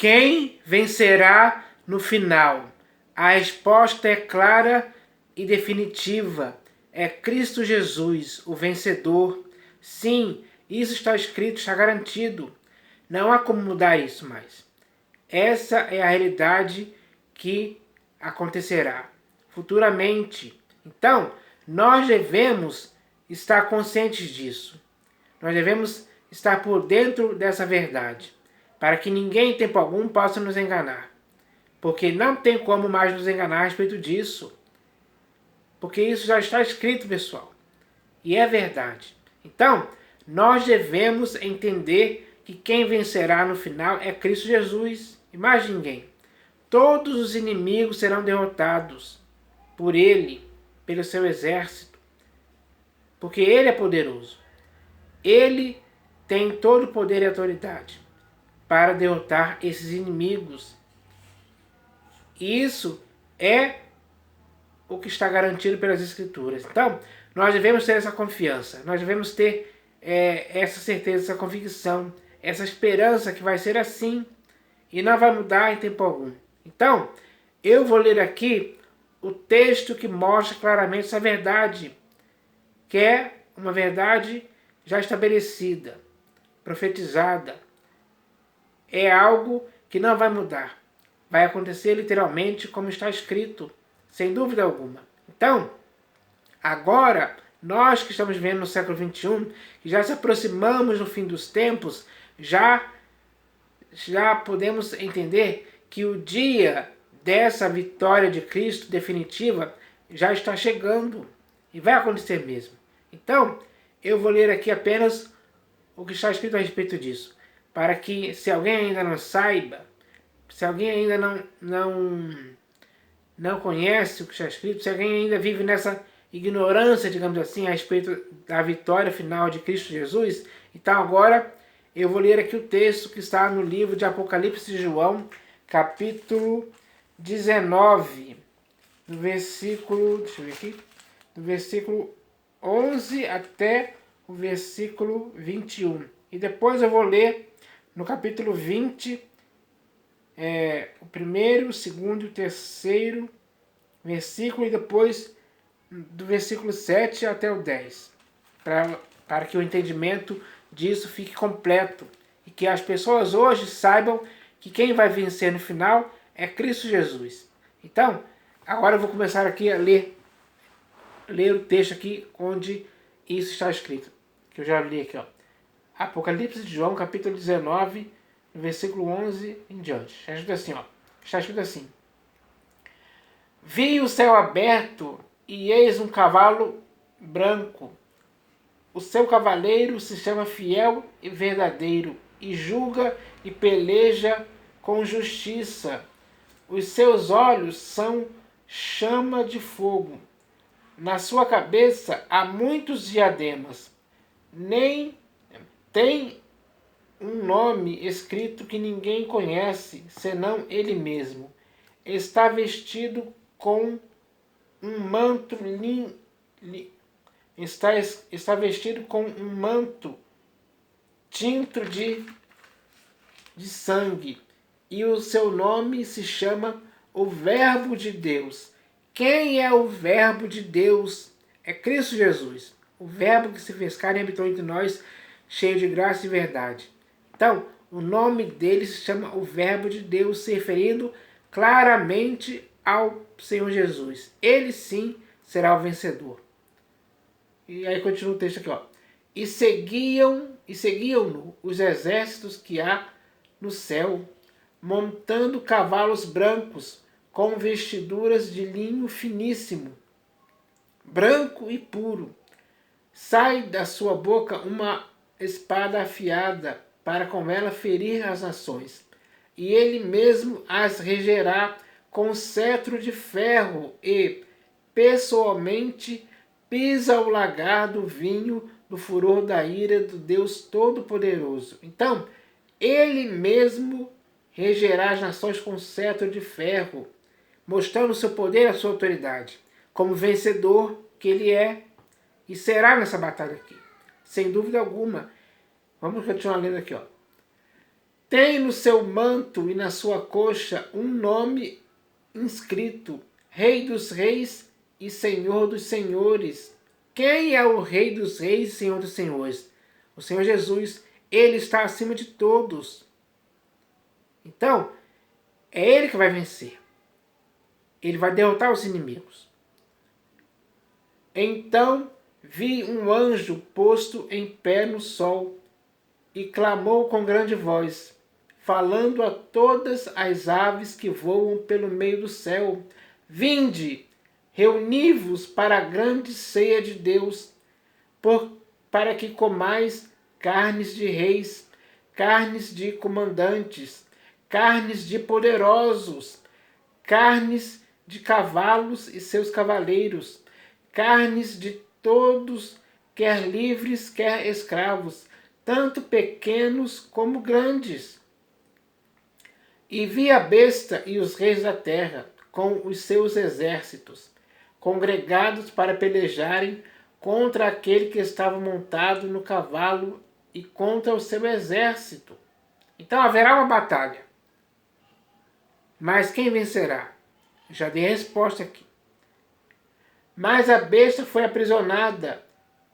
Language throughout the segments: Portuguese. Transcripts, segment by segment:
Quem vencerá no final? A resposta é clara e definitiva. É Cristo Jesus, o vencedor. Sim, isso está escrito, está garantido. Não há como mudar isso mais. Essa é a realidade que acontecerá futuramente. Então, nós devemos estar conscientes disso. Nós devemos estar por dentro dessa verdade, para que ninguém em tempo algum possa nos enganar. Porque não tem como mais nos enganar a respeito disso. Porque isso já está escrito, pessoal. E é verdade. Então, nós devemos entender que quem vencerá no final é Cristo Jesus e mais ninguém. Todos os inimigos serão derrotados por Ele, pelo seu exército. Porque Ele é poderoso. Ele tem todo o poder e autoridade para derrotar esses inimigos. E isso é o que está garantido pelas Escrituras. Então, nós devemos ter essa confiança, nós devemos ter essa certeza, essa convicção, essa esperança que vai ser assim e não vai mudar em tempo algum. Então, eu vou ler aqui o texto que mostra claramente essa verdade, que é uma verdade já estabelecida, profetizada. É algo que não vai mudar. Vai acontecer literalmente como está escrito, sem dúvida alguma. Então, agora, nós que estamos vivendo no século XXI, que já se aproximamos do fim dos tempos, já podemos entender que o dia dessa vitória de Cristo definitiva já está chegando e vai acontecer mesmo. Então, eu vou ler aqui apenas o que está escrito a respeito disso, para que, se alguém ainda não saiba, se alguém ainda não conhece o que está escrito, se alguém ainda vive nessa ignorância, digamos assim, a respeito da vitória final de Cristo Jesus, então agora eu vou ler aqui o texto que está no livro de Apocalipse de João, capítulo 19, do versículo, deixa eu ver aqui, do versículo 11 até o versículo 21. E depois eu vou ler no capítulo 20, o primeiro, o segundo e o terceiro versículo, e depois do versículo 7 até o 10, para que o entendimento disso fique completo e que as pessoas hoje saibam que quem vai vencer no final é Cristo Jesus. Então, agora eu vou começar aqui a ler o texto aqui onde isso está escrito, que eu já li aqui, ó. Apocalipse de João, capítulo 19, versículo 11 em diante. Está escrito assim, ó. Está escrito assim: Vi o céu aberto e eis um cavalo branco. O seu cavaleiro se chama Fiel e Verdadeiro, e julga e peleja com justiça. Os seus olhos são chama de fogo. Na sua cabeça há muitos diademas. Nem tem um nome escrito que ninguém conhece, senão ele mesmo. Está vestido com um manto está vestido com um manto tinto de sangue, e o seu nome se chama o Verbo de Deus. Quem é o Verbo de Deus? É Cristo Jesus, o Verbo que se fez carne e habitou entre nós, cheio de graça e verdade. Então, o nome dele se chama o Verbo de Deus, se referindo claramente ao Senhor Jesus. Ele sim será o vencedor. E aí continua o texto aqui, ó. E seguiam-no os exércitos que há no céu, montando cavalos brancos, com vestiduras de linho finíssimo, branco e puro. Sai da sua boca uma espada afiada, para com ela ferir as nações. E ele mesmo as regerá com cetro de ferro e, pessoalmente, pisa o lagar do vinho do furor da ira do Deus Todo-Poderoso. Então, ele mesmo regerá as nações com cetro de ferro, mostrando o seu poder e a sua autoridade, como vencedor que ele é e será nessa batalha aqui, sem dúvida alguma. Vamos continuar lendo aqui, ó. tem no seu manto e na sua coxa um nome inscrito: Rei dos Reis e Senhor dos Senhores. Quem é o Rei dos Reis e Senhor dos Senhores? O Senhor Jesus. Ele está acima de todos. Então, é Ele que vai vencer. Ele vai derrotar os inimigos. Então vi um anjo posto em pé no sol e clamou com grande voz, falando a todas as aves que voam pelo meio do céu: Vinde, reuni-vos para a grande ceia de Deus, para que comais carnes de reis, carnes de comandantes, carnes de poderosos, carnes de cavalos e seus cavaleiros, carnes de todos, quer livres, quer escravos, tanto pequenos como grandes. E vi a besta e os reis da terra, com os seus exércitos, congregados para pelejarem contra aquele que estava montado no cavalo e contra o seu exército. Então haverá uma batalha. Mas quem vencerá? Já dei a resposta aqui. Mas a besta foi aprisionada,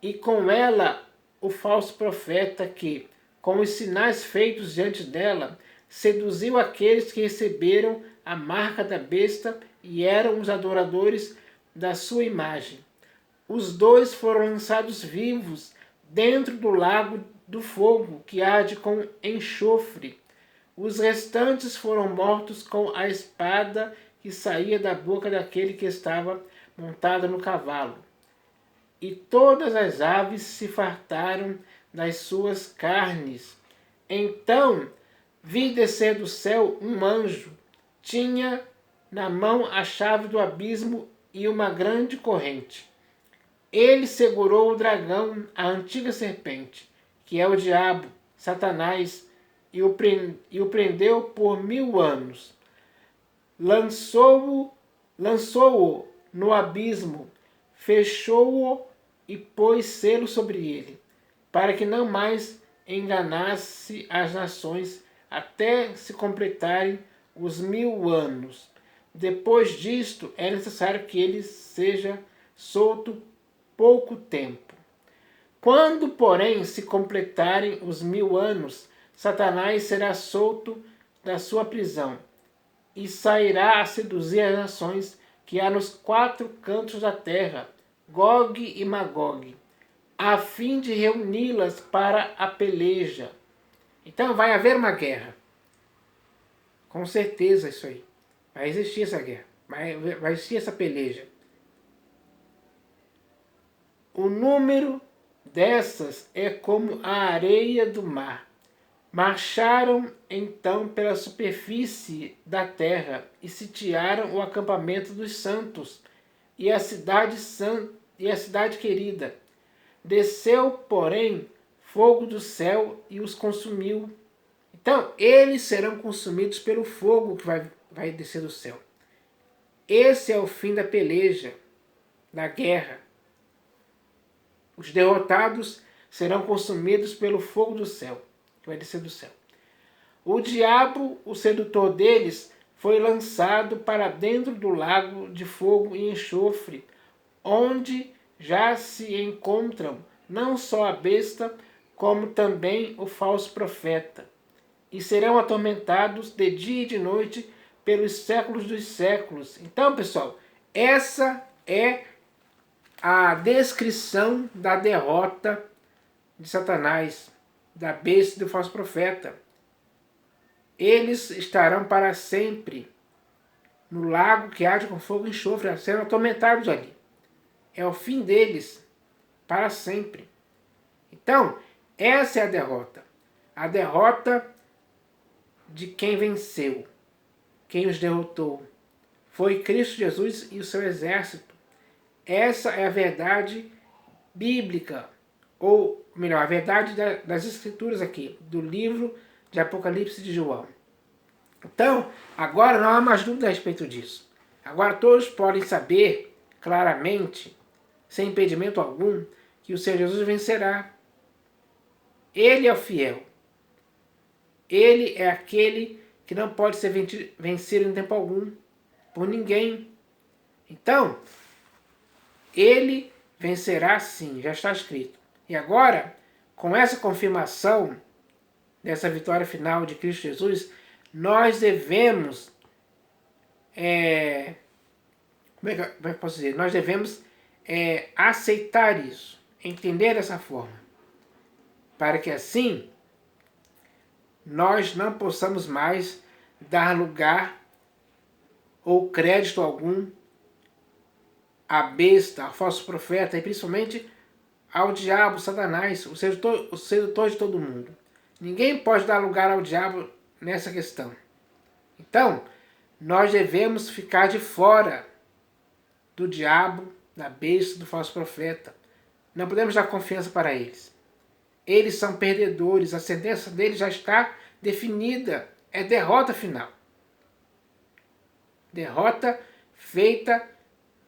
e com ela o falso profeta que, com os sinais feitos diante dela, seduziu aqueles que receberam a marca da besta e eram os adoradores da sua imagem. Os dois foram lançados vivos dentro do lago do fogo, que arde com enxofre. Os restantes foram mortos com a espada que saía da boca daquele que estava montado no cavalo. E todas as aves se fartaram das suas carnes. Então vi descer do céu um anjo. Tinha na mão a chave do abismo e uma grande corrente. Ele segurou o dragão, a antiga serpente, que é o diabo, Satanás, e o prendeu por 1000 anos. Lançou-o no abismo, fechou-o e pôs selo sobre ele, para que não mais enganasse as nações até se completarem os 1000 anos. Depois disto, é necessário que ele seja solto pouco tempo. Quando, porém, se completarem os 1000 anos, Satanás será solto da sua prisão e sairá a seduzir as nações que há nos 4 cantos da terra, Gog e Magog, a fim de reuni-las para a peleja. Então vai haver uma guerra. Com certeza isso aí. Vai existir essa guerra. Vai existir essa peleja. O número dessas é como a areia do mar. Marcharam então pela superfície da terra e sitiaram o acampamento dos santos e a cidade querida. Desceu, porém, fogo do céu e os consumiu. Então, eles serão consumidos pelo fogo que vai descer do céu. Esse é o fim da peleja, da guerra. Os derrotados serão consumidos pelo fogo do céu, que vai descer do céu. O diabo, o sedutor deles, foi lançado para dentro do lago de fogo e enxofre, onde já se encontram não só a besta, como também o falso profeta, e serão atormentados de dia e de noite pelos séculos dos séculos. Então, pessoal, essa é a descrição da derrota de Satanás, da besta e do falso profeta. Eles estarão para sempre no lago que arde com fogo e enxofre, sendo atormentados ali. É o fim deles, para sempre. Então, essa é a derrota. A derrota de quem venceu, quem os derrotou. Foi Cristo Jesus e o seu exército. Essa é a verdade bíblica, ou melhor, a verdade das Escrituras aqui, do livro de Apocalipse de João. Então, agora não há mais dúvida a respeito disso. Agora todos podem saber claramente, sem impedimento algum, que o Senhor Jesus vencerá. Ele é o fiel. Ele é aquele que não pode ser vencido em tempo algum, por ninguém. Então, ele vencerá sim, já está escrito. E agora, com essa confirmação dessa vitória final de Cristo Jesus, nós devemos, como é que eu posso dizer? Nós devemos aceitar isso, entender dessa forma, para que assim nós não possamos mais dar lugar ou crédito algum à besta, ao falso profeta e principalmente ao diabo, Satanás, o sedutor de todo mundo. Ninguém pode dar lugar ao diabo nessa questão. Então, nós devemos ficar de fora do diabo, da besta, do falso profeta. Não podemos dar confiança para eles. Eles são perdedores, a sentença deles já está definida, é derrota final. Derrota feita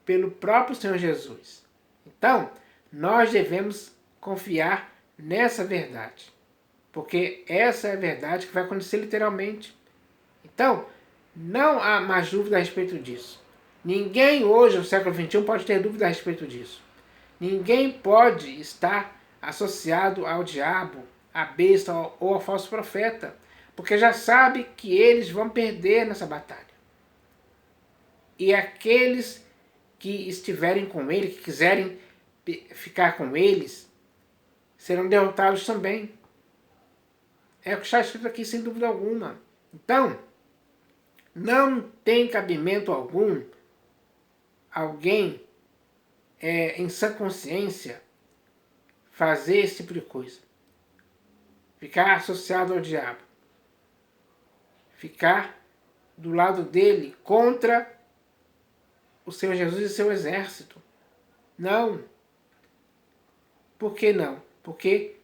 pelo próprio Senhor Jesus. Então, nós devemos confiar nessa verdade, porque essa é a verdade que vai acontecer literalmente. Então, não há mais dúvida a respeito disso. Ninguém hoje, no século XXI, pode ter dúvida a respeito disso. Ninguém pode estar associado ao diabo, à besta ou ao falso profeta, porque já sabe que eles vão perder nessa batalha. E aqueles que estiverem com ele, que quiserem ficar com eles, serão derrotados também. É o que está escrito aqui, sem dúvida alguma. Então, não tem cabimento algum alguém em sã consciência fazer esse tipo de coisa. Ficar associado ao diabo. Ficar do lado dele contra o Senhor Jesus e seu exército. Não. Por que não? Porque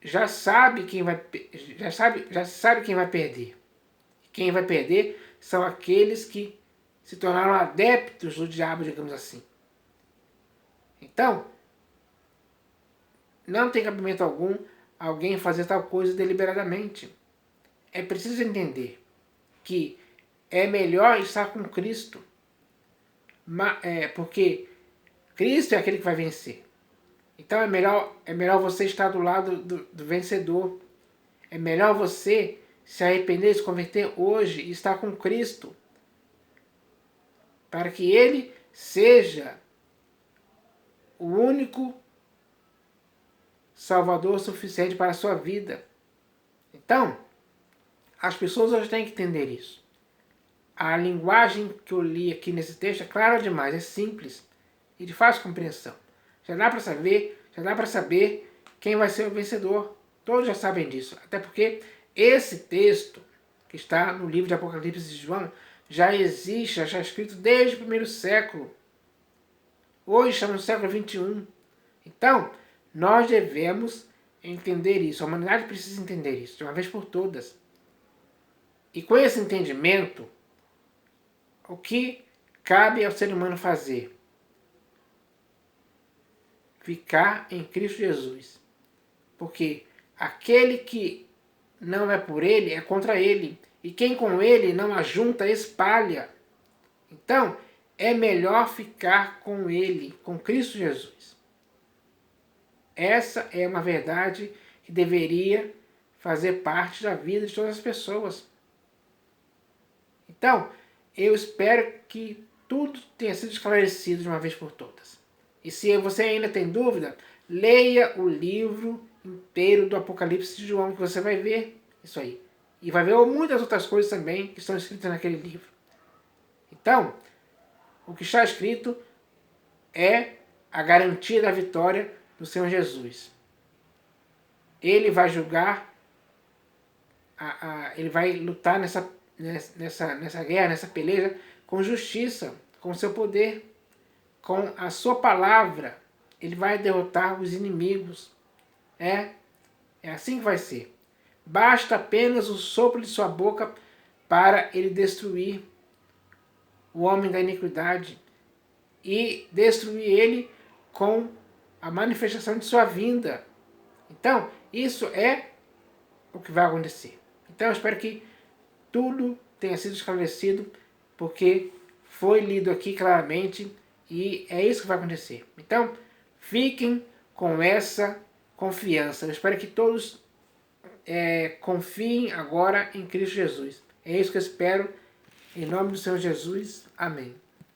já sabe quem vai perder. Quem vai perder são aqueles que se tornaram adeptos do diabo, digamos assim. Então, não tem cabimento algum alguém fazer tal coisa deliberadamente. É preciso entender que é melhor estar com Cristo, porque Cristo é aquele que vai vencer. Então é melhor você estar do lado do vencedor. É melhor você se arrepender, se converter hoje e estar com Cristo, para que Ele seja o único Salvador suficiente para a sua vida. Então, as pessoas hoje têm que entender isso. A linguagem que eu li aqui nesse texto é clara demais, é simples e de fácil compreensão. Já dá para saber quem vai ser o vencedor. Todos já sabem disso. Até porque esse texto que está no livro de Apocalipse de João já existe, já está escrito desde o primeiro século. Hoje estamos no século XXI. Então, nós devemos entender isso. A humanidade precisa entender isso de uma vez por todas. E com esse entendimento, o que cabe ao ser humano fazer? Ficar em Cristo Jesus. Porque aquele que não é por ele é contra ele. E quem com ele não ajunta, espalha. Então, é melhor ficar com ele, com Cristo Jesus. Essa é uma verdade que deveria fazer parte da vida de todas as pessoas. Então, eu espero que tudo tenha sido esclarecido de uma vez por todas. E se você ainda tem dúvida, leia o livro inteiro do Apocalipse de João, que você vai ver isso aí. E vai ver muitas outras coisas também que estão escritas naquele livro. Então, o que está escrito é a garantia da vitória do Senhor Jesus. Ele vai julgar, ele vai lutar nessa guerra, nessa peleja, com justiça, com seu poder, com a sua palavra. Ele vai derrotar os inimigos. É assim que vai ser. Basta apenas o sopro de sua boca para ele destruir o homem da iniquidade e destruir ele com a manifestação de sua vinda. Então, isso é o que vai acontecer. Então eu espero que tudo tenha sido esclarecido, porque foi lido aqui claramente e é isso que vai acontecer. Então, fiquem com essa confiança. Eu espero que todos confiem agora em Cristo Jesus. É isso que eu espero. Em nome do Senhor Jesus. Amém.